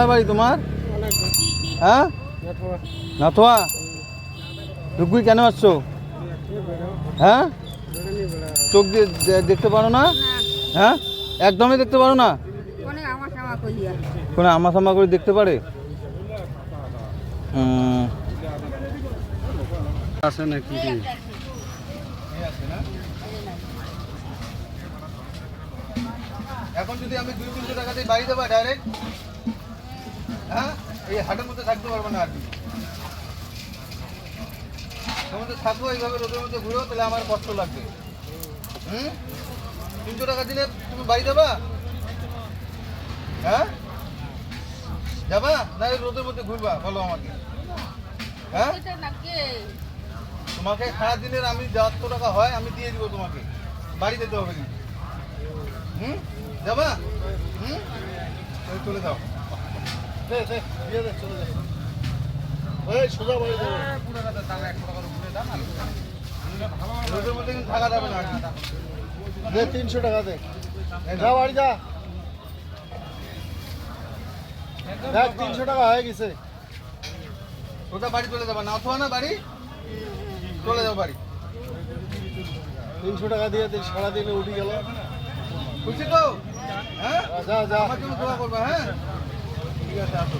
বাড়ি তোমার? হ্যাঁ, নাথোয়া। রুগুই কেন আসছো? হ্যাঁ, চোখ দিয়ে দেখতে পারো না? হ্যাঁ, একদমই দেখতে পারো না? কোনো আমাসামা করে দেখতে পারে? আছে নাকি? এখন যদি আমি 200-300 টাকা দিয়ে বাড়ি দেবো ডাইরেক্ট, হ্যাঁ, এই হাটের মধ্যে থাকতে পারবো না আর কি। তোমাদের থাকবো এইভাবে রোদের মধ্যে ঘুরেও, তাহলে আমার কষ্ট লাগবে। 300 টাকা দিলে তুমি বাড়ি দেবা? হ্যাঁ, যাবা না রোদের মধ্যে ঘুরবা? বলো আমাকে। হ্যাঁ, তোমাকে সারাদিনের আমি যত টাকা হয় আমি দিয়ে দিব তোমাকে, বাড়ি যেতে হবে কিন্তু। যাবা? চলে যাও, চলে যাও। সোজা বাড়ি যাবে, পুরো দাম 100 টাকার উপরে দাম। রোদের মধ্যে কিন্তু থাকা যাবে না। 300 টাকা দে, যা বাড়ি যা। দেখ 300 টাকা হয়ে গেছে, সোজা বাড়ি চলে যাবা। না অথবা না বাড়ি চলে যাও বাড়ি। 300 টাকা দিয়ে সারাদিনে উঠে গেল। খুশি তো? হ্যাঁ, যা যা, আমার জন্য দোয়া করবা। হ্যাঁ, ঠিক আছে, আসো।